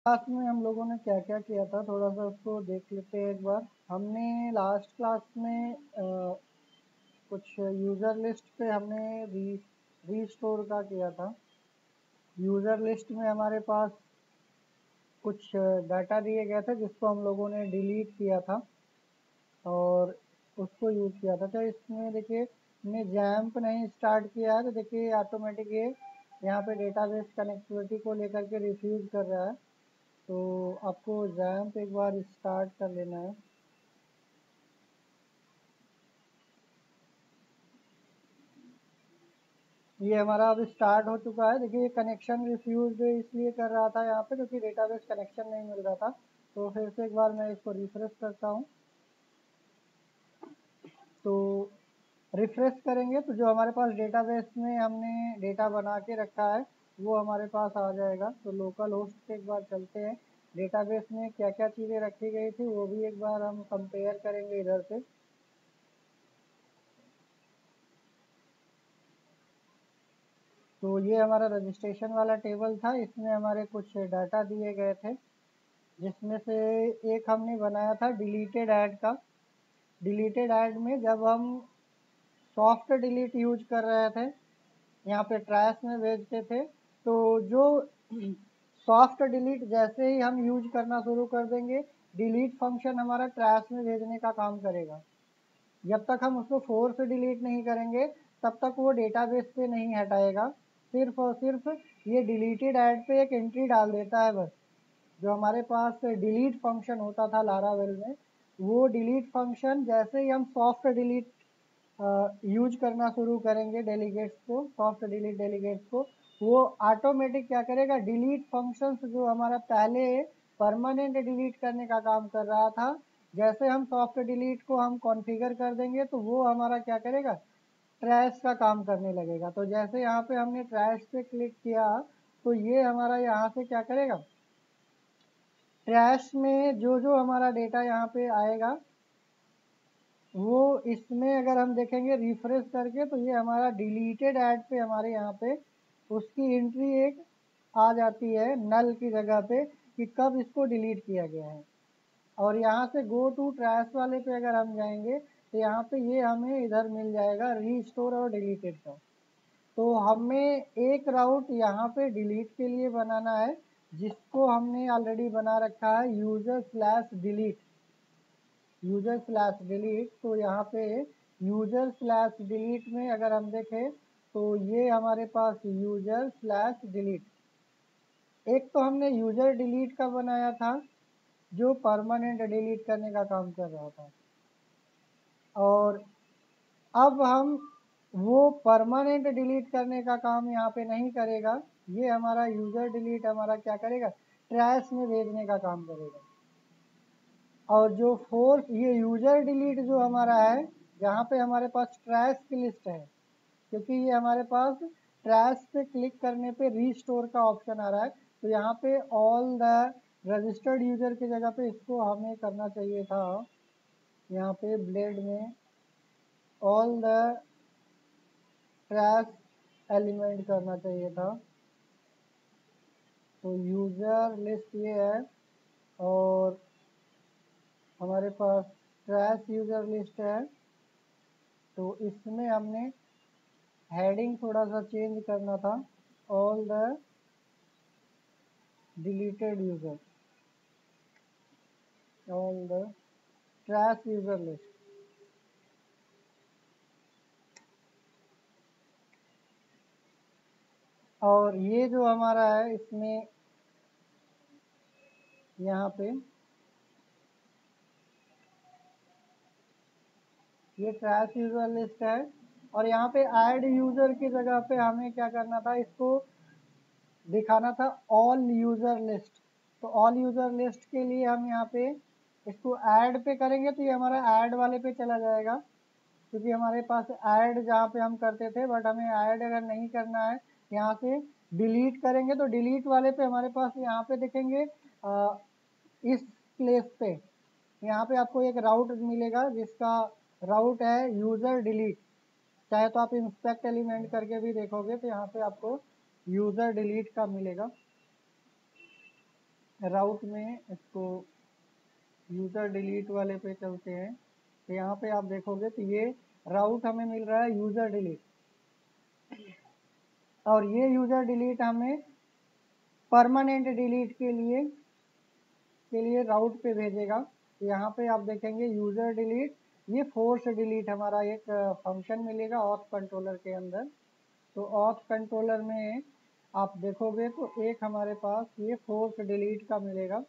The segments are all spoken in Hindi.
क्लास में हम लोगों ने क्या क्या किया था थोड़ा सा उसको देख लेते हैं एक बार। हमने लास्ट क्लास में कुछ यूज़र लिस्ट पे हमने रीस्टोर का किया था। यूज़र लिस्ट में हमारे पास कुछ डाटा दिए गए थे जिसको हम लोगों ने डिलीट किया था और उसको यूज़ किया था। तो इसमें देखिए हमने जैम्प नहीं स्टार्ट किया है, तो देखिए ऑटोमेटिक ये यहाँ पे डेटाबेस कनेक्टिविटी को लेकर के रिफ्यूज़ कर रहा है। तो आपको जैम्प एक बार स्टार्ट कर लेना है। ये हमारा अब स्टार्ट हो चुका है। देखिए ये कनेक्शन रिफ्यूज इसलिए कर रहा था यहाँ पे क्योंकि डेटाबेस कनेक्शन नहीं मिल रहा था। तो फिर से एक बार मैं इसको रिफ्रेश करता हूँ। तो रिफ्रेश करेंगे तो जो हमारे पास डेटाबेस में हमने डेटा बना के रखा है वो हमारे पास आ जाएगा। तो लोकल होस्ट पे एक बार चलते हैं, डेटाबेस में क्या क्या चीज़ें रखी गई थी वो भी एक बार हम कंपेयर करेंगे इधर से। तो ये हमारा रजिस्ट्रेशन वाला टेबल था, इसमें हमारे कुछ डाटा दिए गए थे जिसमें से एक हमने बनाया था डिलीटेड ऐड का। डिलीटेड ऐड में जब हम सॉफ्ट डिलीट यूज कर रहे थे, यहाँ पे ट्रैश में भेजते थे, तो जो सॉफ्ट डिलीट जैसे ही हम यूज करना शुरू कर देंगे, डिलीट फंक्शन हमारा ट्रैश में भेजने का काम करेगा। जब तक हम उसको फोर्स डिलीट नहीं करेंगे तब तक वो डेटाबेस से नहीं हटाएगा। सिर्फ और सिर्फ ये डिलीटेड ऐड पे एक एंट्री डाल देता है बस। जो हमारे पास डिलीट फंक्शन होता था लारावेल में, वो डिलीट फंक्शन जैसे ही हम सॉफ्ट डिलीट यूज करना शुरू करेंगे डेलीगेट्स को, सॉफ्ट डिलीट डेलीगेट्स को, वो ऑटोमेटिक क्या करेगा, डिलीट फंक्शंस जो हमारा पहले परमानेंट डिलीट करने का काम कर रहा था, जैसे हम सॉफ्ट डिलीट को हम कॉन्फ़िगर कर देंगे तो वो हमारा क्या करेगा, ट्रैश का काम करने लगेगा। तो जैसे यहाँ पे हमने ट्रैश पे क्लिक किया तो ये हमारा यहाँ से क्या करेगा, ट्रैश में जो जो हमारा डेटा यहाँ पे आएगा वो इसमें अगर हम देखेंगे रिफ्रेश करके तो ये हमारा डिलीटेड ऐड पे हमारे यहाँ पे उसकी एंट्री एक आ जाती है नल की जगह पे कि कब इसको डिलीट किया गया है। और यहाँ से गो टू ट्रैश वाले पे अगर हम जाएंगे तो यहाँ पे ये हमें इधर मिल जाएगा रीस्टोर और डिलीटेड का। तो हमें एक राउट यहाँ पे डिलीट के लिए बनाना है जिसको हमने ऑलरेडी बना रखा है user slash delete, user slash delete. तो यहाँ पे यूजर स्लैश डिलीट में अगर हम देखें तो ये हमारे पास यूजर स्लैश डिलीट, एक तो हमने यूजर डिलीट का बनाया था जो परमानेंट डिलीट करने का काम कर रहा था, और अब हम वो परमानेंट डिलीट करने का काम यहाँ पे नहीं करेगा। ये हमारा यूजर डिलीट हमारा क्या करेगा, ट्रैश में भेजने का काम करेगा। और जो फोर्स ये यूजर डिलीट जो हमारा है, यहाँ पे हमारे पास ट्रैश की लिस्ट है क्योंकि ये हमारे पास ट्रैश पे क्लिक करने पे रीस्टोर का ऑप्शन आ रहा है। तो यहाँ पे ऑल द रजिस्टर्ड यूजर की जगह पे इसको हमें करना चाहिए था, यहाँ पे ब्लेड में ऑल द ट्रैश एलिमेंट करना चाहिए था। तो यूज़र लिस्ट ये है और हमारे पास ट्रैश यूज़र लिस्ट है। तो इसमें हमने हेडिंग थोड़ा सा चेंज करना था, all the deleted user, all the trash user list. और ये जो हमारा है इसमें यहाँ पे ये ट्रैश यूज़र लिस्ट है और यहाँ पे ऐड यूज़र की जगह पे हमें क्या करना था, इसको दिखाना था ऑल यूज़र लिस्ट। तो ऑल यूज़र लिस्ट के लिए हम यहाँ पे इसको ऐड पे करेंगे तो ये हमारा ऐड वाले पे चला जाएगा क्योंकि हमारे पास ऐड जहाँ पे हम करते थे, बट हमें ऐड अगर नहीं करना है यहाँ से डिलीट करेंगे तो डिलीट वाले पे हमारे पास यहाँ पे देखेंगे इस प्लेस पे यहाँ पे आपको एक राउट मिलेगा जिसका राउट है यूज़र डिलीट। चाहे तो आप इंस्पेक्ट एलिमेंट करके भी देखोगे तो यहाँ पे आपको यूज़र डिलीट का मिलेगा। राउट में इसको यूज़र डिलीट वाले पे चलते हैं। तो यहाँ पे आप देखोगे तो ये राउट हमें मिल रहा है यूज़र डिलीट, और ये यूज़र डिलीट हमें परमानेंट डिलीट के लिए राउट पे भेजेगा। तो यहाँ पे आप देखेंगे यूज़र डिलीट, ये फोर्स डिलीट हमारा एक फंक्शन मिलेगा ऑथ कंट्रोलर के अंदर। तो ऑथ कंट्रोलर में आप देखोगे तो एक हमारे पास ये फोर्स डिलीट का मिलेगा।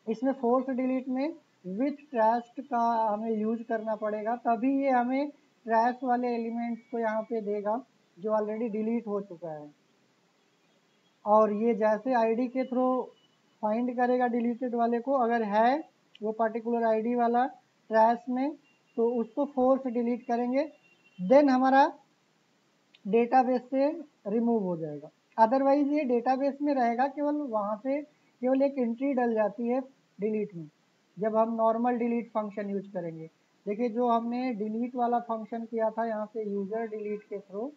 इसमें फोर्स डिलीट में विथ ट्रैश का हमें यूज करना पड़ेगा, तभी ये हमें ट्रैश वाले एलिमेंट्स को यहाँ पे देगा जो ऑलरेडी डिलीट हो चुका है। और ये जैसे आईडी के थ्रू फाइंड करेगा डिलीटेड वाले को, अगर है वो पर्टिकुलर आईडी वाला ट्रैश में, तो उसको फोर्स डिलीट करेंगे, देन हमारा डेटाबेस से रिमूव हो जाएगा। अदरवाइज ये डेटाबेस में रहेगा, केवल वहाँ से केवल एक एंट्री डल जाती है डिलीट में जब हम नॉर्मल डिलीट फंक्शन यूज करेंगे। देखिए जो हमने डिलीट वाला फंक्शन किया था यहाँ से यूज़र डिलीट के थ्रू,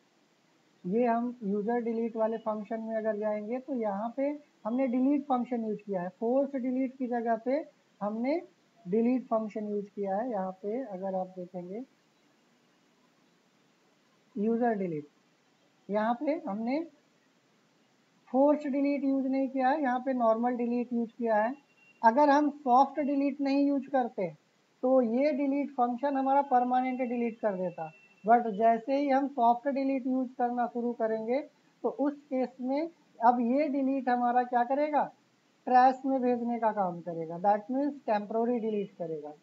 ये हम यूज़र डिलीट वाले फंक्शन में अगर जाएंगे तो यहाँ पे हमने डिलीट फंक्शन यूज किया है, फोर्स डिलीट की जगह पे हमने डिलीट फंक्शन यूज किया है। यहाँ पे अगर आप देखेंगे यूज़र डिलीट, यहाँ पे हमने फोर्स डिलीट यूज नहीं किया है, यहाँ पे नॉर्मल डिलीट यूज किया है। अगर हम सॉफ्ट डिलीट नहीं यूज करते तो ये डिलीट फंक्शन हमारा परमानेंट डिलीट कर देता, बट जैसे ही हम सॉफ्ट डिलीट यूज करना शुरू करेंगे तो उस केस में अब ये डिलीट हमारा क्या करेगा, ट्रैश में भेजने का काम करेगा, दैट मीन्स टेम्प्रोरी डिलीट करेगा।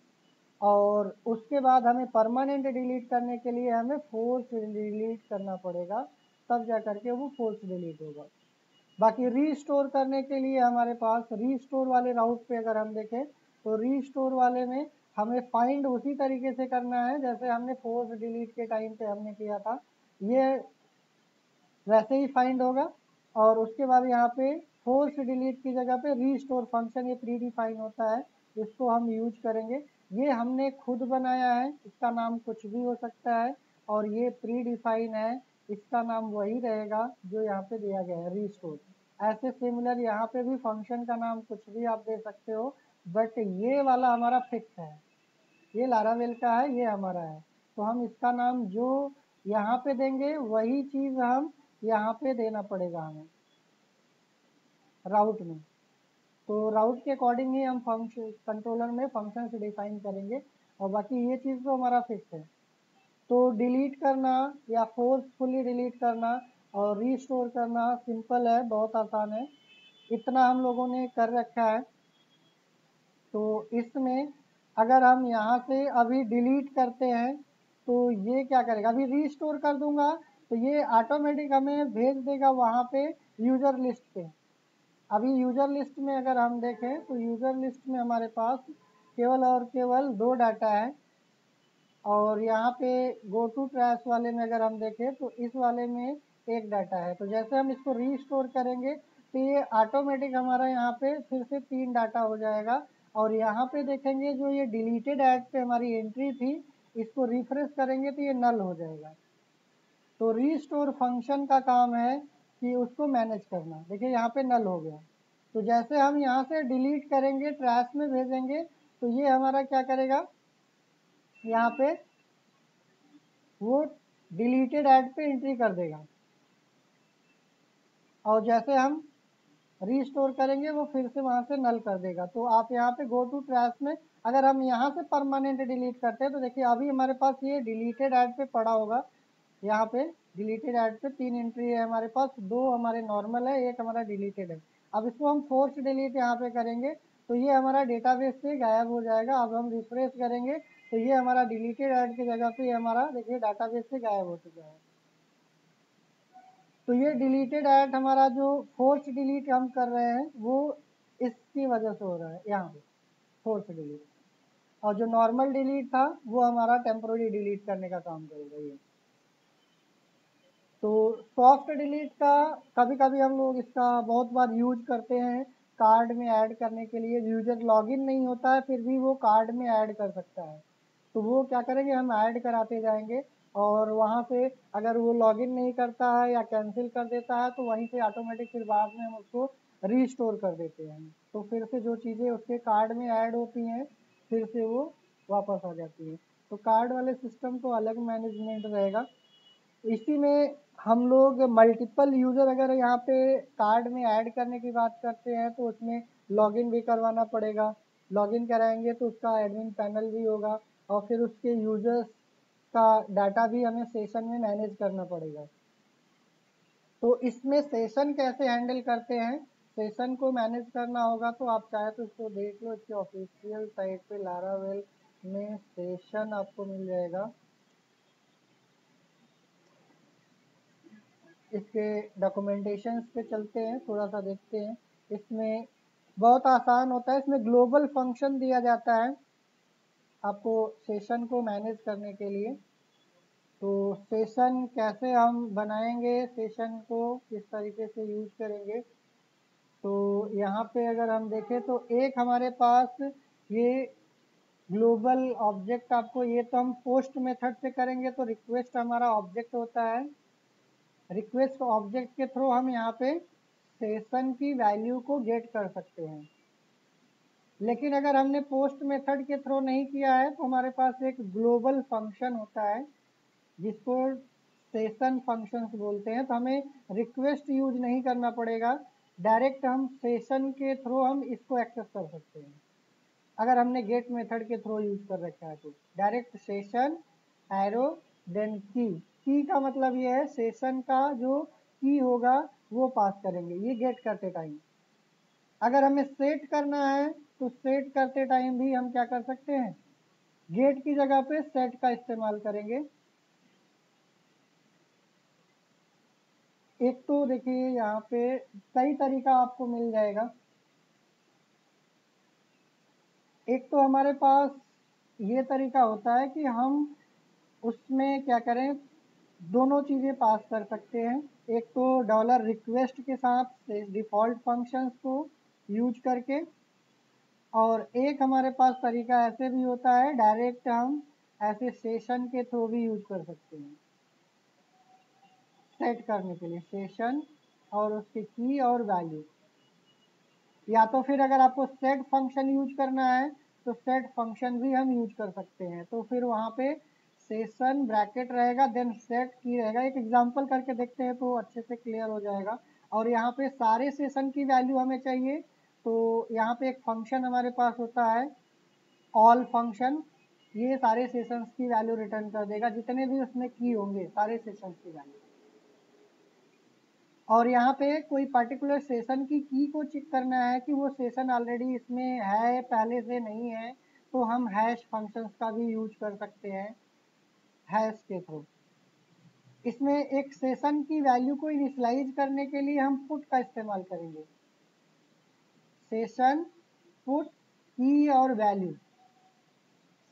और उसके बाद हमें परमानेंट डिलीट करने के लिए हमें फोर्स डिलीट करना पड़ेगा, तब जा करके वो फोर्स डिलीट होगा। बाकी रीस्टोर करने के लिए हमारे पास रीस्टोर वाले राउट पे अगर हम देखें तो रीस्टोर वाले में हमें फाइंड उसी तरीके से करना है जैसे हमने फोर्स डिलीट के टाइम पे हमने किया था, ये वैसे ही फाइंड होगा। और उसके बाद यहाँ पे फोर्स डिलीट की जगह पे रीस्टोर फंक्शन ये प्री डिफाइन होता है, इसको हम यूज करेंगे। ये हमने खुद बनाया है, इसका नाम कुछ भी हो सकता है, और ये प्री डिफाइन है, इसका नाम वही रहेगा जो यहाँ पे दिया गया है रीस्टोर। ऐसे सिमिलर यहाँ पे भी फंक्शन का नाम कुछ भी आप दे सकते हो, बट ये वाला हमारा फिक्स है, ये लारावेल का है, ये हमारा है। तो हम इसका नाम जो यहाँ पे देंगे वही चीज़ हम यहाँ पे देना पड़ेगा हमें राउट में। तो राउट के अकॉर्डिंग ही हम फंक्शन कंट्रोलर में फंक्शन से डिफाइन करेंगे, और बाकी ये चीज़ तो हमारा फिक्स है। तो डिलीट करना या फोर्सफुली डिलीट करना और रीस्टोर करना सिंपल है, बहुत आसान है, इतना हम लोगों ने कर रखा है। तो इसमें अगर हम यहाँ से अभी डिलीट करते हैं तो ये क्या करेगा, अभी रीस्टोर कर दूंगा तो ये ऑटोमेटिक हमें भेज देगा वहाँ पे यूज़र लिस्ट पे। अभी यूज़र लिस्ट में अगर हम देखें तो यूज़र लिस्ट में हमारे पास केवल और केवल 2 डाटा है, और यहाँ पे गो टू ट्रैश वाले में अगर हम देखें तो इस वाले में एक डाटा है। तो जैसे हम इसको रीस्टोर करेंगे तो ये ऑटोमेटिक हमारा यहाँ पे फिर से 3 डाटा हो जाएगा। और यहाँ पे देखेंगे जो ये डिलीटेड ऐड पे हमारी एंट्री थी, इसको रिफ्रेश करेंगे तो ये नल हो जाएगा। तो रीस्टोर फंक्शन का काम है कि उसको मैनेज करना। देखिए यहाँ पे नल हो गया, तो जैसे हम यहाँ से डिलीट करेंगे ट्रैश में भेजेंगे तो ये हमारा क्या करेगा, यहाँ पे वो डिलीटेड ऐड पे एंट्री कर देगा, और जैसे हम रीस्टोर करेंगे वो फिर से वहाँ से नल कर देगा। तो आप यहाँ पे गो टू ट्रैश में अगर हम यहाँ से परमानेंट डिलीट करते हैं तो देखिए अभी हमारे पास ये डिलीटेड ऐड पे पड़ा होगा, यहाँ पे डिलीटेड ऐड पे 3 एंट्री है हमारे पास, 2 हमारे नॉर्मल है, एक हमारा डिलीटेड है। अब इसको हम फोर्स डिलीट यहाँ पे करेंगे तो ये हमारा डेटाबेस से गायब हो जाएगा। अब हम रिफ्रेश करेंगे तो ये हमारा डिलीटेड ऐड की जगह पे हमारा देखिए डाटाबेस से गायब हो चुका है। तो ये डिलीटेड ऐड हमारा जो फोर्स डिलीट हम कर रहे हैं वो इसकी वजह से हो रहा है यहाँ पे फोर्स डिलीट, और जो नॉर्मल डिलीट था वो हमारा टेम्पोररी डिलीट करने का काम करेगा ये। तो सॉफ्ट डिलीट का कभी कभी हम लोग इसका बहुत बार यूज करते हैं कार्ड में ऐड करने के लिए, यूजर लॉगिन नहीं होता है फिर भी वो कार्ड में ऐड कर सकता है। तो वो क्या करेंगे, हम ऐड कराते जाएंगे, और वहाँ से अगर वो लॉगिन नहीं करता है या कैंसिल कर देता है तो वहीं से ऑटोमेटिक फिर बाद में हम उसको रीस्टोर कर देते हैं, तो फिर से जो चीज़ें उसके कार्ड में ऐड होती हैं फिर से वो वापस आ जाती है। तो कार्ड वाले सिस्टम तो अलग मैनेजमेंट रहेगा। इसी में हम लोग मल्टीपल यूज़र अगर यहाँ पे कार्ड में ऐड करने की बात करते हैं तो उसमें लॉगिन भी करवाना पड़ेगा। लॉगिन कराएंगे तो उसका एडमिन पैनल भी होगा और फिर उसके यूज़र्स का डाटा भी हमें सेशन में मैनेज करना पड़ेगा। तो इसमें सेशन कैसे हैंडल करते हैं, सेशन को मैनेज करना होगा तो आप चाहे तो इसको देख लो, इसके ऑफिशियल साइट पे लारावेल में सेशन आपको मिल जाएगा। इसके डॉक्यूमेंटेशंस पे चलते हैं, थोड़ा सा देखते हैं। इसमें बहुत आसान होता है, इसमें ग्लोबल फंक्शन दिया जाता है आपको सेशन को मैनेज करने के लिए। तो सेशन कैसे हम बनाएंगे, सेशन को किस तरीके से यूज़ करेंगे, तो यहाँ पे अगर हम देखें तो एक हमारे पास ये ग्लोबल ऑब्जेक्ट, आपको ये तो हम पोस्ट मेथड से करेंगे तो रिक्वेस्ट हमारा ऑब्जेक्ट होता है। रिक्वेस्ट ऑब्जेक्ट के थ्रू हम यहाँ पे सेशन की वैल्यू को गेट कर सकते हैं। लेकिन अगर हमने पोस्ट मेथड के थ्रू नहीं किया है तो हमारे पास एक ग्लोबल फंक्शन होता है जिसको सेशन फंक्शंस बोलते हैं। तो हमें रिक्वेस्ट यूज नहीं करना पड़ेगा, डायरेक्ट हम सेशन के थ्रू हम इसको एक्सेस कर सकते हैं। अगर हमने गेट मेथड के थ्रू यूज कर रखा है तो डायरेक्ट सेशन एरो देन की का मतलब ये है सेशन का जो की होगा वो पास करेंगे ये गेट करते टाइम। अगर हमें सेट करना है तो सेट करते टाइम भी हम क्या कर सकते हैं, गेट की जगह पे सेट का इस्तेमाल करेंगे। एक तो देखिए यहाँ पे कई तरीका आपको मिल जाएगा। एक तो हमारे पास ये तरीका होता है कि हम उसमें क्या करें, दोनों चीज़ें पास कर सकते हैं। एक तो डॉलर रिक्वेस्ट के साथ डिफ़ॉल्ट फंक्शंस को यूज करके, और एक हमारे पास तरीका ऐसे भी होता है डायरेक्ट हम ऐसे सेशन के थ्रू भी यूज कर सकते हैं सेट करने के लिए सेशन और उसकी की और वैल्यू। या तो फिर अगर आपको सेट फंक्शन यूज करना है तो सेट फंक्शन भी हम यूज कर सकते हैं। तो फिर वहाँ पे सेशन ब्रैकेट रहेगा देन सेट की रहेगा। एक एग्जांपल करके देखते हैं तो अच्छे से क्लियर हो जाएगा। और यहाँ पे सारे सेशन की वैल्यू हमें चाहिए तो यहाँ पे एक फंक्शन हमारे पास होता है ऑल फंक्शन, ये सारे सेशंस की वैल्यू रिटर्न कर देगा, जितने भी उसमें की होंगे सारे सेशंस की वैल्यू। और यहाँ पे कोई पर्टिकुलर सेशन की को चेक करना है कि वो सेशन ऑलरेडी इसमें है पहले से नहीं है तो हम हैश फंक्शंस का भी यूज कर सकते हैं हैश के थ्रू। इसमें एक सेशन की वैल्यू को इनिशियलाइज करने के लिए हम पुट का इस्तेमाल करेंगे। सेशन पुट की और वैल्यू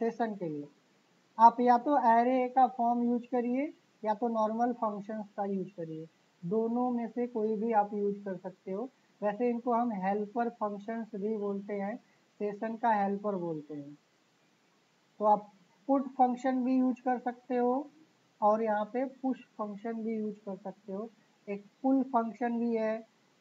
सेशन के लिए आप या तो एरे का फॉर्म यूज करिए या तो नॉर्मल फंक्शंस का यूज करिए, दोनों में से कोई भी आप यूज कर सकते हो। वैसे इनको हम हेल्पर फंक्शंस भी बोलते हैं, सेशन का हेल्पर बोलते हैं। तो आप पुट फंक्शन भी यूज कर सकते हो और यहाँ पे पुश फंक्शन भी यूज कर सकते हो। एक पुल फंक्शन भी है,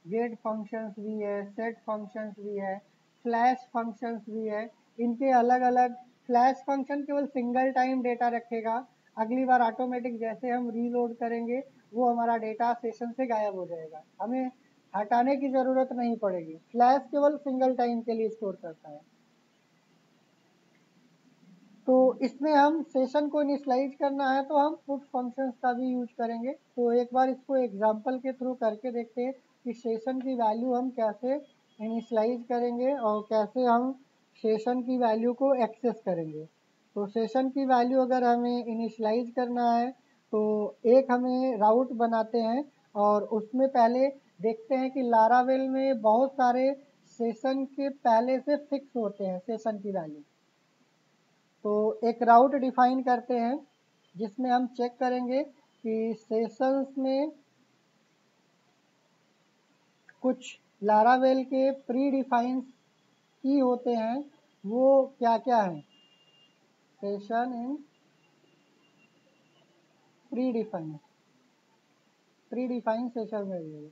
गेट फंक्शंस भी है, सेट फंक्शंस भी है, फ्लैश फंक्शंस भी है। इनके अलग अलग, फ्लैश फंक्शन केवल सिंगल टाइम डेटा रखेगा, अगली बार ऑटोमेटिक जैसे हम रीलोड करेंगे वो हमारा डेटा सेशन से गायब हो जाएगा, हमें हटाने की ज़रूरत नहीं पड़ेगी। फ्लैश केवल सिंगल टाइम के लिए स्टोर करता है। तो इसमें हम सेशन को इनिशियलाइज करना है तो हम पुट फंक्शंस का भी यूज करेंगे। तो एक बार इसको एग्जांपल के थ्रू करके देखते हैं कि सेशन की वैल्यू हम कैसे इनिशियलाइज करेंगे और कैसे हम सेशन की वैल्यू को एक्सेस करेंगे। तो सेशन की वैल्यू अगर हमें इनिशियलाइज करना है तो एक हमें राउट बनाते हैं और उसमें पहले देखते हैं कि लारावेल में बहुत सारे सेशन के पहले से फिक्स होते हैं सेशन की वैल्यू। तो एक राउट डिफाइन करते हैं जिसमें हम चेक करेंगे कि सेशंस में कुछ लारावेल के प्री डिफाइन की होते हैं, वो क्या क्या हैं। Session in pre define, pre define session variable.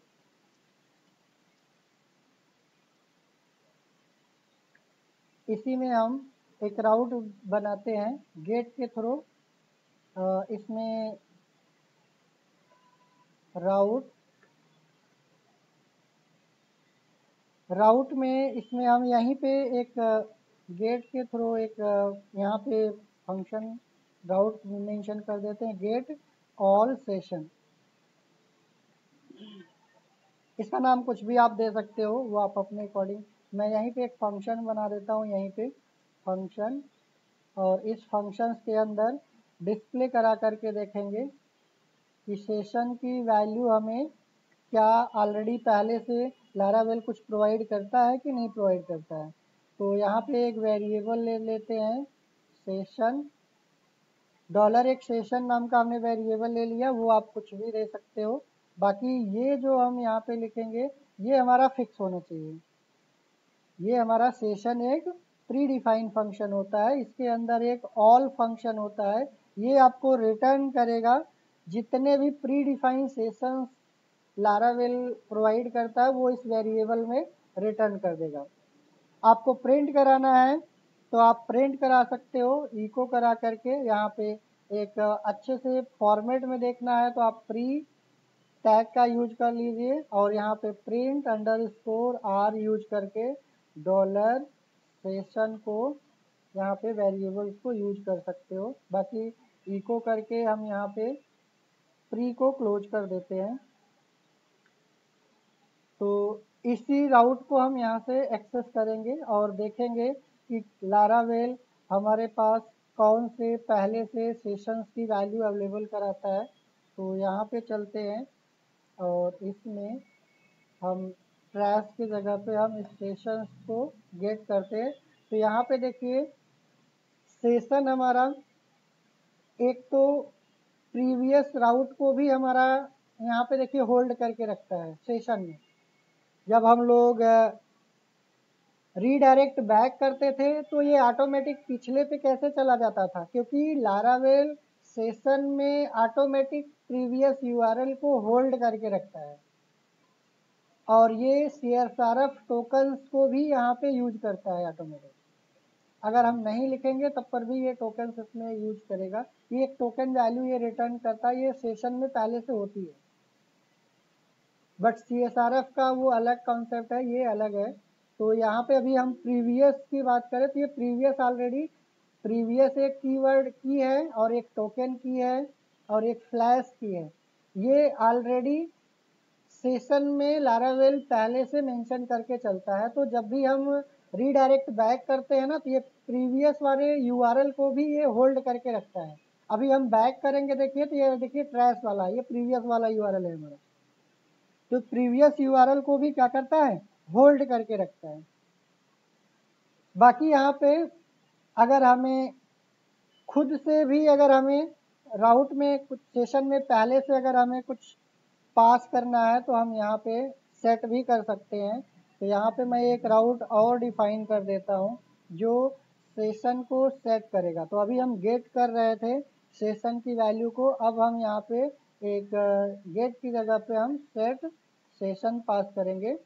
इसी में हम एक राउट बनाते हैं गेट के थ्रू। इसमें राउट में इसमें हम यहीं पे एक गेट के थ्रू एक यहाँ पे फंक्शन राउट मेंशन कर देते हैं, गेट ऑल सेशन। इसका नाम कुछ भी आप दे सकते हो, वो आप अपने अकॉर्डिंग। मैं यहीं पे एक फंक्शन बना देता हूँ, यहीं पे फंक्शन, और इस फंक्शंस के अंदर डिस्प्ले करा करके देखेंगे कि सेशन की वैल्यू हमें क्या ऑलरेडी पहले से लारावेल कुछ प्रोवाइड करता है कि नहीं प्रोवाइड करता है। तो यहाँ पे एक वेरिएबल ले लेते हैं सेशन, डॉलर एक सेशन नाम का हमने वेरिएबल ले लिया, वो आप कुछ भी दे सकते हो। बाकी ये जो हम यहाँ पे लिखेंगे ये हमारा फिक्स होना चाहिए। ये हमारा सेशन एक प्री डिफाइंड फंक्शन होता है, इसके अंदर एक ऑल फंक्शन होता है, ये आपको रिटर्न करेगा जितने भी pre defined sessions Laravel provide करता है वो इस वेरिएबल में रिटर्न कर देगा। आपको प्रिंट कराना है तो आप प्रिंट करा सकते हो इको करा करके। यहाँ पे एक अच्छे से फॉर्मेट में देखना है तो आप प्री टैग का यूज कर लीजिए, और यहाँ पे प्रिंट अंडरस्कोर आर यूज करके डॉलर सेशन को यहाँ पे वेरिएबल्स को यूज कर सकते हो। बाकी इको करके हम यहाँ पे प्री को क्लोज कर देते हैं। तो इसी राउट को हम यहाँ से एक्सेस करेंगे और देखेंगे कि लारावेल हमारे पास कौन से पहले से सेशंस की वैल्यू अवेलेबल कराता है। तो यहाँ पे चलते हैं और इसमें हम ट्रैश की जगह पे हम सेशंस को गेट करते हैं। तो यहाँ पे देखिए सेशन हमारा एक तो प्रीवियस राउट को भी हमारा यहाँ पे देखिए होल्ड करके रखता है सेशन में। जब हम लोग रीडायरेक्ट बैक करते थे तो ये ऑटोमेटिक पिछले पे कैसे चला जाता था, क्योंकि लारावेल सेशन में ऑटोमेटिक प्रीवियस यूआरएल को होल्ड करके रखता है, और ये सीएसआरएफ टोकन्स को भी यहाँ पे यूज करता है ऑटोमेटिक। अगर हम नहीं लिखेंगे तब पर भी ये टोकन्स इसमें यूज करेगा। ये एक टोकन वैल्यू ये रिटर्न करता है, ये सेशन में पहले से होती है, बट सीएसआरएफ का वो अलग कॉन्सेप्ट है, ये अलग है। तो यहाँ पे अभी हम प्रीवियस की बात करें तो ये प्रीवियस ऑलरेडी प्रीवियस एक कीवर्ड की है और एक टोकन की है और एक फ्लैश की है। ये ऑलरेडी सेशन में लारावेल पहले से मेंशन करके चलता है। तो जब भी हम रीडायरेक्ट बैक करते हैं ना तो ये प्रीवियस वाले यूआरएल को भी ये होल्ड करके रखता है। अभी हम बैक करेंगे देखिए तो ये देखिए ट्रैश वाला, ये प्रीवियस वाला यूआरएल है हमारा। तो प्रीवियस यूआरएल को भी क्या करता है, होल्ड करके रखता है। बाकी यहाँ पे अगर हमें खुद से भी अगर हमें राउट में कुछ सेशन में पहले से अगर हमें कुछ पास करना है तो हम यहाँ पे सेट भी कर सकते हैं। तो यहाँ पे मैं एक राउट और डिफाइन कर देता हूँ जो सेशन को सेट करेगा। तो अभी हम गेट कर रहे थे सेशन की वैल्यू को, अब हम यहाँ पे एक गेट की जगह पे हम सेट सेशन पास करेंगे,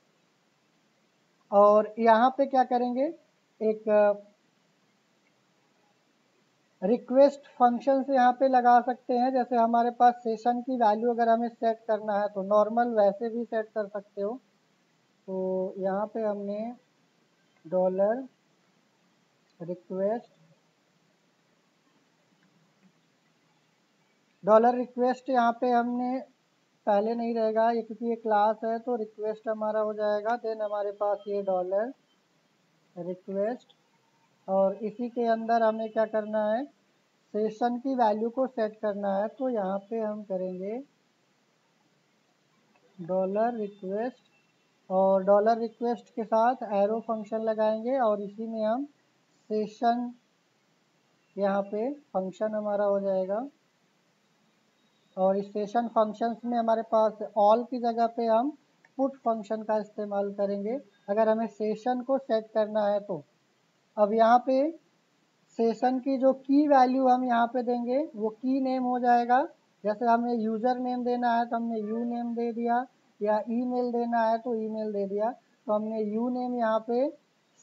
और यहाँ पे क्या करेंगे एक रिक्वेस्ट फंक्शन से यहाँ पे लगा सकते हैं। जैसे हमारे पास सेशन की वैल्यू अगर हमें सेट करना है तो नॉर्मल वैसे भी सेट कर सकते हो। तो यहाँ पे हमने डॉलर रिक्वेस्ट यहाँ पे हमने पहले नहीं रहेगा ये, क्योंकि ये क्लास है तो रिक्वेस्ट हमारा हो जाएगा। देन हमारे पास ये डॉलर रिक्वेस्ट, और इसी के अंदर हमें क्या करना है, सेशन की वैल्यू को सेट करना है। तो यहाँ पे हम करेंगे डॉलर रिक्वेस्ट, और डॉलर रिक्वेस्ट के साथ एरो फंक्शन लगाएंगे, और इसी में हम सेशन यहाँ पे फंक्शन हमारा हो जाएगा। और इस सेशन फंक्शंस में हमारे पास ऑल की जगह पे हम पुट फंक्शन का इस्तेमाल करेंगे अगर हमें सेशन को सेट करना है तो। अब यहाँ पे सेशन की जो की वैल्यू हम यहाँ पे देंगे वो की नेम हो जाएगा। जैसे हमें यूज़र नेम देना है तो हमने यू नेम दे दिया, या ईमेल देना है तो ईमेल दे दिया। तो हमने यू नेम यहाँ पे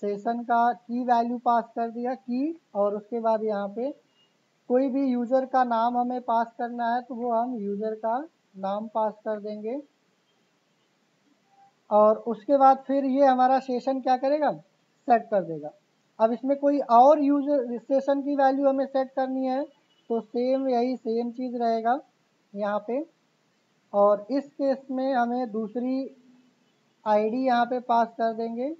सेशन का की वैल्यू पास कर दिया की, और उसके बाद यहाँ पे कोई भी यूज़र का नाम हमें पास करना है तो वो हम यूज़र का नाम पास कर देंगे। और उसके बाद फिर ये हमारा सेशन क्या करेगा, सेट कर देगा। अब इसमें कोई और यूज़र सेशन की वैल्यू हमें सेट करनी है तो सेम यही सेम चीज़ रहेगा यहाँ पे। और इस केस में हमें दूसरी आईडी यहाँ पे पास कर देंगे।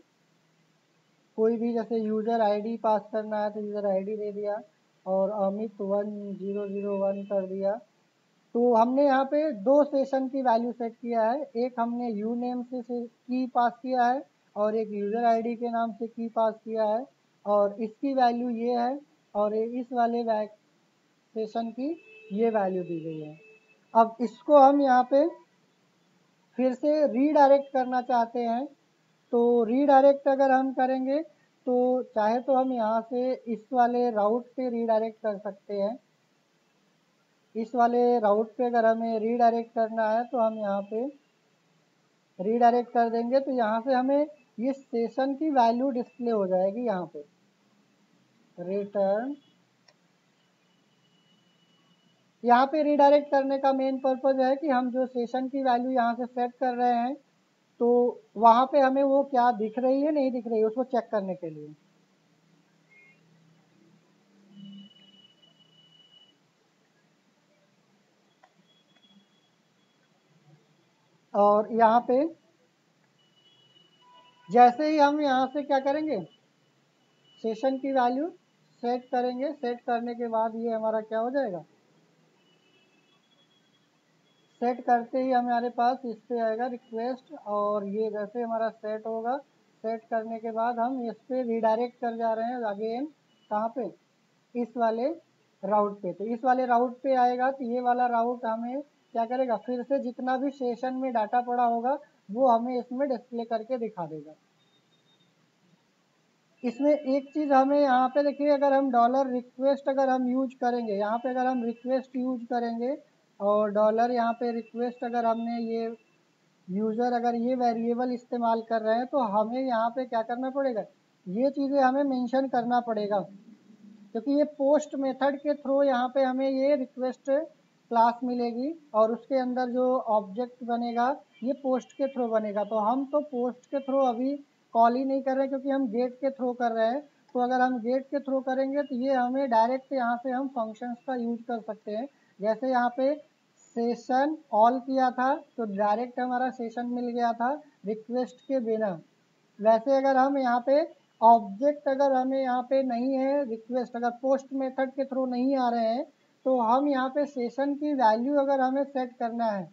कोई भी जैसे यूज़र आईडी पास करना है तो यूज़र आईडी दे दिया और अमित 1001 कर दिया। तो हमने यहाँ पे दो सेशन की वैल्यू सेट किया है, एक हमने यू नेम से की पास किया है और एक यूज़र आईडी के नाम से की पास किया है, और इसकी वैल्यू ये है और इस वाले सेशन की ये वैल्यू दी गई है। अब इसको हम यहाँ पे फिर से रीडायरेक्ट करना चाहते हैं तो रीडायरेक्ट अगर हम करेंगे तो चाहे तो हम यहाँ से इस वाले राउट पे रीडायरेक्ट कर सकते हैं। इस वाले राउट पे अगर हमें रीडायरेक्ट करना है तो हम यहाँ पे रीडायरेक्ट कर देंगे तो यहाँ से हमें ये सेशन की वैल्यू डिस्प्ले हो जाएगी। यहाँ पे रिटर्न, यहाँ पे रीडायरेक्ट करने का मेन पर्पज़ है कि हम जो सेशन की वैल्यू यहाँ से सेट कर रहे हैं तो वहाँ पे हमें वो क्या दिख रही है नहीं दिख रही है उसको चेक करने के लिए। और यहाँ पे जैसे ही हम यहाँ से क्या करेंगे, सेशन की वैल्यू सेट करेंगे, सेट करने के बाद ये हमारा क्या हो जाएगा, सेट करते ही हमारे पास इस पे आएगा रिक्वेस्ट, और ये जैसे हमारा सेट होगा, सेट करने के बाद हम इस पे रीडायरेक्ट कर जा रहे हैं अगेन कहाँ पे, इस वाले राउट पे। तो इस वाले राउट पे आएगा तो ये वाला राउट हमें क्या करेगा, फिर से जितना भी सेशन में डाटा पड़ा होगा वो हमें इसमें डिस्प्ले करके दिखा देगा। इसमें एक चीज़ हमें यहाँ पे देखिए, अगर हम डॉलर रिक्वेस्ट अगर हम यूज करेंगे, यहाँ पे अगर हम रिक्वेस्ट यूज करेंगे और डॉलर यहाँ पे रिक्वेस्ट अगर हमने ये यूज़र अगर ये वेरिएबल इस्तेमाल कर रहे हैं तो हमें यहाँ पे क्या करना पड़ेगा, ये चीज़ें हमें मेंशन करना पड़ेगा, क्योंकि ये पोस्ट मेथड के थ्रू यहाँ पे हमें ये रिक्वेस्ट क्लास मिलेगी और उसके अंदर जो ऑब्जेक्ट बनेगा ये पोस्ट के थ्रू बनेगा। तो हम तो पोस्ट के थ्रू अभी कॉल ही नहीं कर रहे क्योंकि हम गेट के थ्रू कर रहे हैं। तो अगर हम गेट के थ्रू करेंगे तो ये हमें डायरेक्ट यहाँ से हम फंक्शंस का यूज कर सकते हैं। जैसे यहाँ पे सेशन ऑल किया था तो डायरेक्ट हमारा सेशन मिल गया था रिक्वेस्ट के बिना। वैसे अगर हम यहाँ पे ऑब्जेक्ट अगर हमें यहाँ पे नहीं है, रिक्वेस्ट अगर पोस्ट मेथड के थ्रू नहीं आ रहे हैं तो हम यहाँ पे सेशन की वैल्यू अगर हमें सेट करना है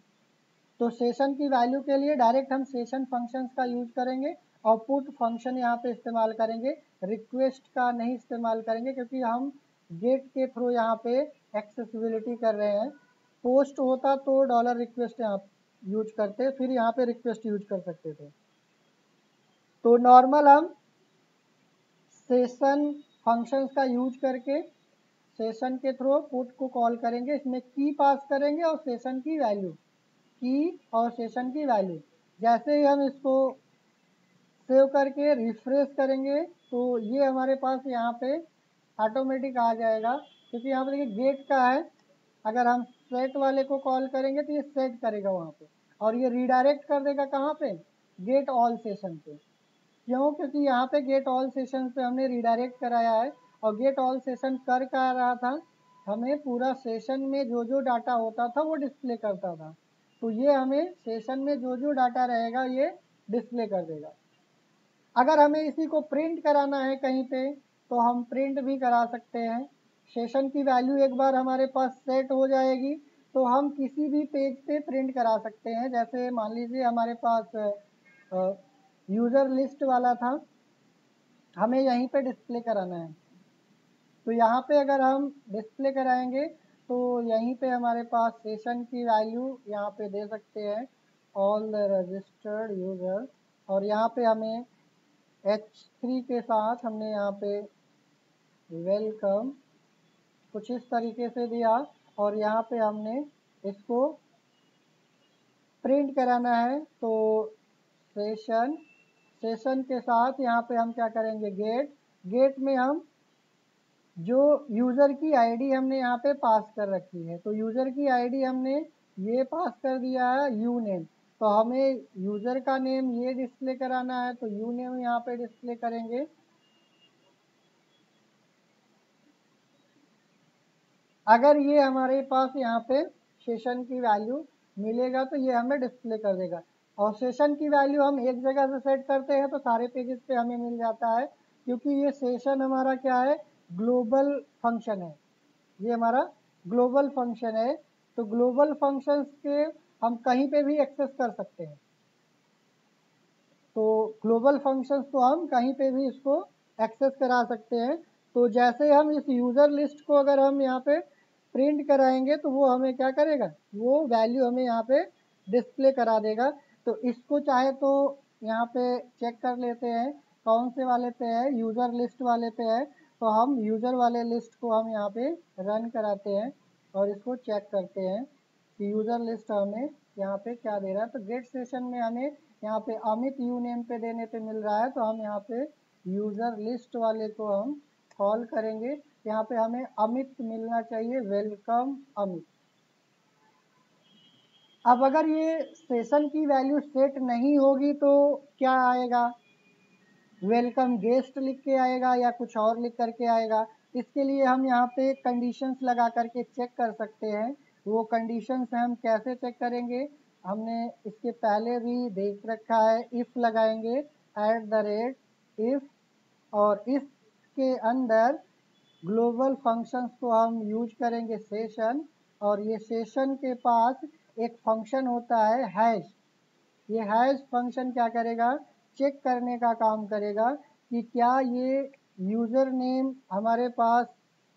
तो सेशन की वैल्यू के लिए डायरेक्ट हम सेशन फंक्शंस का यूज करेंगे और पुट फंक्शन यहाँ पे इस्तेमाल करेंगे, रिक्वेस्ट का नहीं इस्तेमाल करेंगे क्योंकि हम गेट के थ्रू यहाँ पे एक्सेसिबिलिटी कर रहे हैं। पोस्ट होता तो डॉलर रिक्वेस्ट यहाँ यूज करते, फिर यहाँ पे रिक्वेस्ट यूज कर सकते थे। तो नॉर्मल हम सेशन फंक्शंस का यूज करके सेशन के थ्रू पुट को कॉल करेंगे, इसमें की पास करेंगे और सेशन की वैल्यू, की और सेशन की वैल्यू। जैसे ही हम इसको सेव करके रिफ्रेश करेंगे तो ये हमारे पास यहाँ पे ऑटोमेटिक आ जाएगा, क्योंकि यहाँ पे देखिए गेट का है। अगर हम सेट वाले को कॉल करेंगे तो ये सेट करेगा वहाँ पे और ये रीडायरेक्ट कर देगा कहाँ पे, गेट ऑल सेशन पे। क्यों, क्योंकि यहाँ पे गेट ऑल सेशन पे हमने रीडायरेक्ट कराया है और गेट ऑल सेशन कर क्या रहा था, हमें पूरा सेशन में जो जो डाटा होता था वो डिस्प्ले करता था। तो ये हमें सेशन में जो जो डाटा रहेगा ये डिस्प्ले कर देगा। अगर हमें इसी को प्रिंट कराना है कहीं पे तो हम प्रिंट भी करा सकते हैं। सेशन की वैल्यू एक बार हमारे पास सेट हो जाएगी तो हम किसी भी पेज पे प्रिंट करा सकते हैं। जैसे मान लीजिए हमारे पास यूज़र लिस्ट वाला था, हमें यहीं पे डिस्प्ले कराना है तो यहाँ पे अगर हम डिस्प्ले कराएंगे तो यहीं पे हमारे पास सेशन की वैल्यू यहाँ पे दे सकते हैं, ऑल द रजिस्टर्ड यूज़र, और यहाँ पे हमें H3 के साथ हमने यहाँ पे वेलकम कुछ इस तरीके से दिया और यहाँ पे हमने इसको प्रिंट कराना है तो सेशन सेशन के साथ यहाँ पे हम क्या करेंगे, गेट में हम जो यूज़र की आईडी हमने यहाँ पे पास कर रखी है, तो यूज़र की आईडी हमने ये पास कर दिया है यू नेम, तो हमें यूज़र का नेम ये डिस्प्ले कराना है, तो यू नेम यहाँ पे डिस्प्ले करेंगे। अगर ये हमारे पास यहाँ पे सेशन की वैल्यू मिलेगा तो ये हमें डिस्प्ले कर देगा, और सेशन की वैल्यू हम एक जगह से सेट करते हैं तो सारे पेजेस पे हमें मिल जाता है, क्योंकि ये सेशन हमारा क्या है, ग्लोबल फंक्शन है, ये हमारा ग्लोबल फंक्शन है। तो ग्लोबल फंक्शंस के हम कहीं पे भी एक्सेस कर सकते हैं, तो ग्लोबल फंक्शंस को हम कहीं पे भी इसको एक्सेस करा सकते हैं। तो जैसे हम इस यूज़र लिस्ट को अगर हम यहाँ पे प्रिंट कराएंगे तो वो हमें क्या करेगा, वो वैल्यू हमें यहाँ पे डिस्प्ले करा देगा। तो इसको चाहे तो यहाँ पे चेक कर लेते हैं कौन से वाले पे है, यूज़र लिस्ट वाले पे है, तो हम यूज़र वाले लिस्ट को हम यहाँ पे रन कराते हैं और इसको चेक करते हैं कि यूज़र लिस्ट हमें यहाँ पे क्या दे रहा है। तो गेट सेशन में हमें यहाँ पे अमित यू नेम पे देने पे मिल रहा है, तो हम यहाँ पे यूज़र लिस्ट वाले को हम कॉल करेंगे। यहाँ पे हमें अमित मिलना चाहिए, वेलकम अमित। अब अगर ये सेशन की वैल्यू सेट नहीं होगी तो क्या आएगा, वेलकम गेस्ट लिख के आएगा या कुछ और लिख करके आएगा। इसके लिए हम यहाँ पे कंडीशंस लगा करके चेक कर सकते हैं। वो कंडीशंस हम कैसे चेक करेंगे, हमने इसके पहले भी देख रखा है। इफ़ लगाएंगे @इफ़, और इफ़ के अंदर ग्लोबल फंक्शंस को हम यूज करेंगे सेशन, और ये सेशन के पास एक फंक्शन होता है हैश। ये हैश फंक्शन क्या करेगा, चेक करने का काम करेगा कि क्या ये यूज़र नेम हमारे पास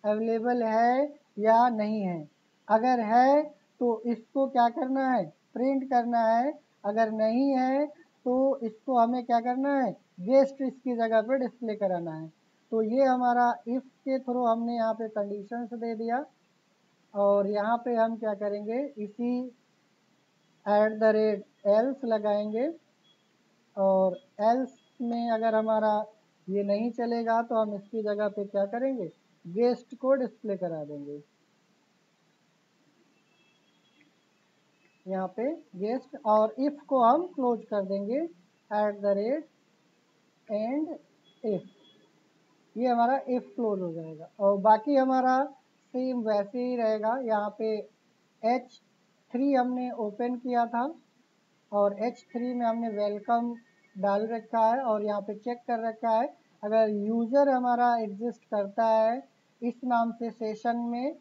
अवेलेबल है या नहीं है। अगर है तो इसको क्या करना है, प्रिंट करना है। अगर नहीं है तो इसको हमें क्या करना है, गेस्ट इसकी जगह पे डिस्प्ले कराना है। तो ये हमारा इफ़ के थ्रू हमने यहाँ पे कंडीशंस दे दिया, और यहाँ पे हम क्या करेंगे, इसी @else लगाएंगे, और एल्स में अगर हमारा ये नहीं चलेगा तो हम इसकी जगह पे क्या करेंगे, गेस्ट को डिस्प्ले करा देंगे। यहाँ पे गेस्ट, और इफ़ को हम क्लोज कर देंगे @एंड इफ, ये हमारा इफ़ क्लोज हो जाएगा। और बाकी हमारा सेम वैसे ही रहेगा। यहाँ पे H3 हमने ओपन किया था, और H3 में हमने वेलकम डाल रखा है, और यहाँ पे चेक कर रखा है अगर यूज़र हमारा एग्जिस्ट करता है इस नाम से सेशन में,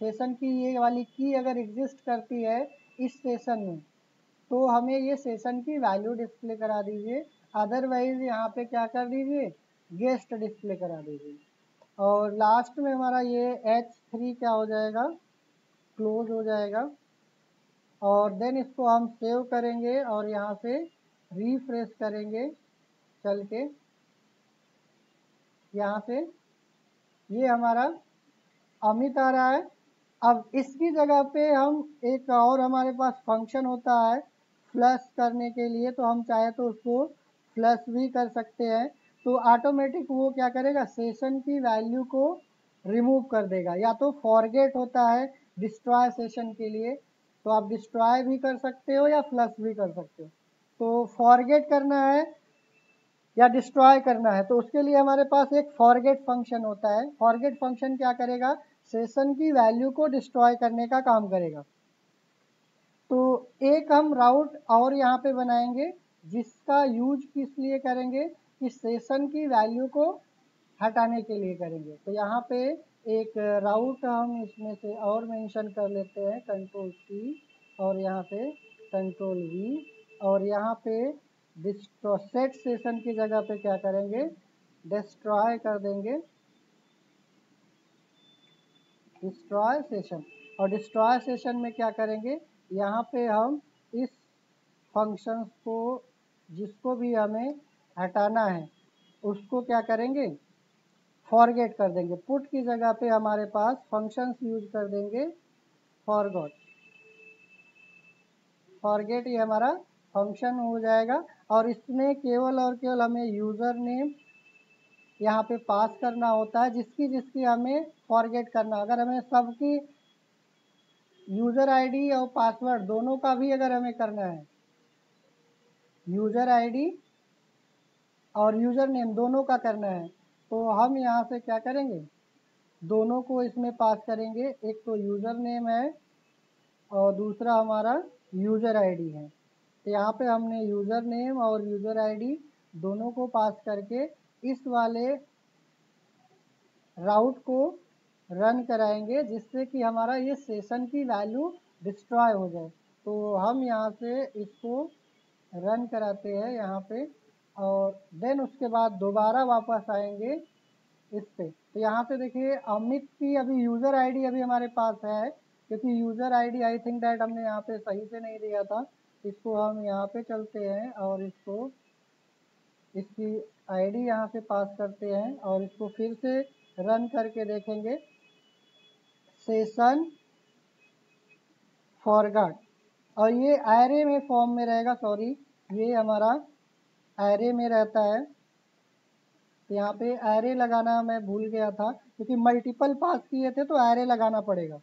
सेशन की ये वाली की अगर एग्जिस्ट करती है इस सेशन में, तो हमें ये सेशन की वैल्यू डिस्प्ले करा दीजिए। अदरवाइज यहाँ पे क्या कर दीजिए, गेस्ट डिस्प्ले करा दीजिए। और लास्ट में हमारा ये H3 क्या हो जाएगा, क्लोज हो जाएगा। और देन इसको हम सेव करेंगे और यहाँ से रिफ्रेश करेंगे चल के, यहाँ से ये हमारा अमित आ रहा है। अब इसकी जगह पे हम एक और हमारे पास फंक्शन होता है फ्लश करने के लिए, तो हम चाहे तो उसको फ्लश भी कर सकते हैं। तो ऑटोमेटिक वो क्या करेगा, सेशन की वैल्यू को रिमूव कर देगा। या तो फॉरगेट होता है डिस्ट्रॉय सेशन के लिए, तो आप डिस्ट्रॉय भी कर सकते हो या फ्लश भी कर सकते हो। तो फॉरगेट करना है या डिस्ट्रॉय करना है तो उसके लिए हमारे पास एक फॉरगेट फंक्शन होता है। फॉरगेट फंक्शन क्या करेगा, सेशन की वैल्यू को डिस्ट्रॉय करने का काम करेगा। तो एक हम राउट और यहाँ पे बनाएंगे जिसका यूज किस लिए करेंगे, कि सेशन की वैल्यू को हटाने के लिए करेंगे। तो यहाँ पे एक राउट हम इसमें से और मेंशन कर लेते हैं, Ctrl+C, और यहाँ पे Ctrl+V, और यहाँ पे सेट सेशन की जगह पे क्या करेंगे, डिस्ट्रॉय कर देंगे, डिस्ट्रॉय सेशन। और डिस्ट्रॉय सेशन में क्या करेंगे, यहाँ पे हम इस फंक्शंस को जिसको भी हमें हटाना है उसको क्या करेंगे, फॉरगेट कर देंगे। पुट की जगह पे हमारे पास फंक्शंस यूज कर देंगे फॉरगॉट, फॉरगेट ये हमारा फंक्शन हो जाएगा और इसमें केवल और केवल हमें यूज़र नेम यहाँ पे पास करना होता है, जिसकी जिसकी हमें फॉरगेट करना। अगर हमें सबकी यूज़र आईडी और पासवर्ड दोनों का भी अगर हमें करना है, यूज़र आईडी और यूज़र नेम दोनों का करना है, तो हम यहाँ से क्या करेंगे, दोनों को इसमें पास करेंगे। एक तो यूज़र नेम है और दूसरा हमारा यूज़र आईडी है। तो यहाँ पे हमने यूज़र नेम और यूज़र आईडी दोनों को पास करके इस वाले राउट को रन कराएंगे, जिससे कि हमारा ये सेशन की वैल्यू डिस्ट्रॉय हो जाए। तो हम यहाँ से इसको रन कराते हैं यहाँ पे, और देन उसके बाद दोबारा वापस आएंगे इस पे। तो यहाँ से देखिए अमित की अभी यूज़र आईडी अभी हमारे पास है, क्योंकि user ID I think that हमने यहाँ पे सही से नहीं दिया था। इसको हम यहाँ पे चलते हैं और इसको इसकी आईडी यहाँ से पास करते हैं और इसको फिर से रन करके देखेंगे। सेशन फॉरगॉट, और ये एरे में फॉर्म में रहेगा, सॉरी ये हमारा एरे में रहता है। यहाँ पे एरे लगाना मैं भूल गया था, क्योंकि मल्टीपल पास किए थे तो एरे लगाना पड़ेगा।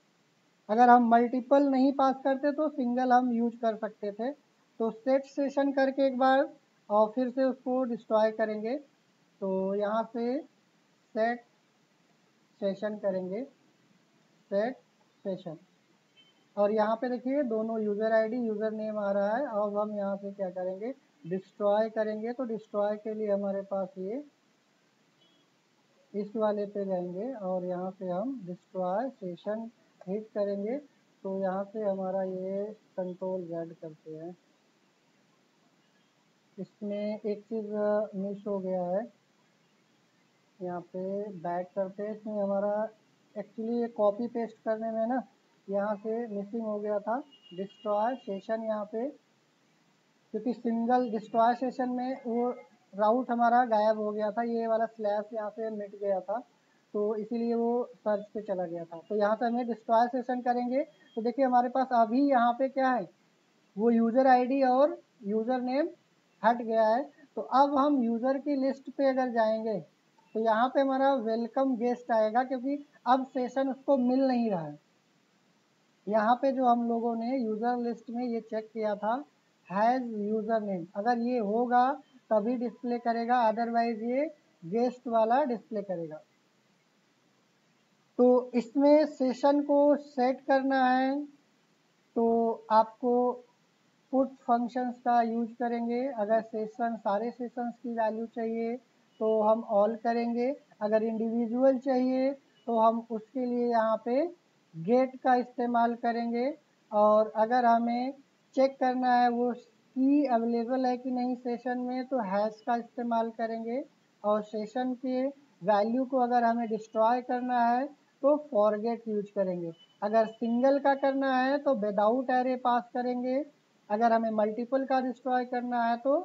अगर हम मल्टीपल नहीं पास करते तो सिंगल हम यूज कर सकते थे। तो सेट सेशन करके एक बार और फिर से उसको डिस्ट्रॉय करेंगे। तो यहाँ से सेट सेशन करेंगे, सेट सेशन, और यहाँ पे देखिए दोनों यूज़र आईडी यूज़र नेम आ रहा है। अब हम यहाँ से क्या करेंगे, डिस्ट्रॉय करेंगे। तो डिस्ट्रॉय के लिए हमारे पास ये इस वाले पे जाएंगे और यहाँ से हम डिस्ट्रॉय सेशन हिट करेंगे। तो यहाँ से हमारा ये कंट्रोल Z करते हैं। इसमें एक चीज़ मिस हो गया है, यहाँ पे बैक करते हैं। इसमें हमारा एक्चुअली ये कॉपी पेस्ट करने में ना यहाँ से मिसिंग हो गया था डिस्ट्रॉय सेशन यहाँ पे, क्योंकि सिंगल डिस्ट्रॉय सेशन में वो राउट हमारा गायब हो गया था, ये वाला स्लैश यहाँ से मिट गया था, तो इसीलिए वो सर्च पे चला गया था। तो यहाँ पे हमें डिस्ट्रॉय सेशन करेंगे। तो देखिए हमारे पास अभी यहाँ पे क्या है, वो यूज़र आईडी और यूज़र नेम हट गया है। तो अब हम यूज़र की लिस्ट पे अगर जाएंगे तो यहाँ पे हमारा वेलकम गेस्ट आएगा, क्योंकि अब सेशन उसको मिल नहीं रहा है। यहाँ पे जो हम लोगों ने यूज़र लिस्ट में ये चेक किया था हैज़ यूज़र नेम, अगर ये होगा तभी डिस्प्ले करेगा, अदरवाइज ये गेस्ट वाला डिस्प्ले करेगा। तो इसमें सेशन को सेट करना है तो आपको पुट फंक्शंस का यूज करेंगे। अगर सेशन सारे सेशंस की वैल्यू चाहिए तो हम ऑल करेंगे, अगर इंडिविजुअल चाहिए तो हम उसके लिए यहाँ पे गेट का इस्तेमाल करेंगे, और अगर हमें चेक करना है वो की अवेलेबल है कि नहीं सेशन में तो हैश का इस्तेमाल करेंगे, और सेशन के वैल्यू को अगर हमें डिस्ट्रॉय करना है तो फॉरगेट यूज करेंगे। अगर सिंगल का करना है तो विदाउट एरे पास करेंगे, अगर हमें मल्टीपल का डिस्ट्रॉय करना है तो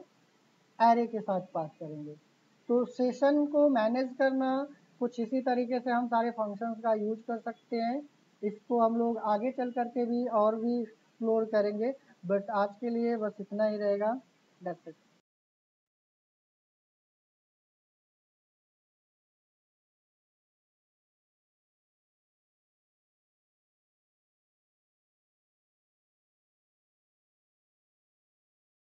एरे के साथ पास करेंगे। तो सेशन को मैनेज करना कुछ इसी तरीके से हम सारे फंक्शंस का यूज कर सकते हैं। इसको हम लोग आगे चल करके भी और भी एक्सप्लोर करेंगे, बट आज के लिए बस इतना ही रहेगा। That's it.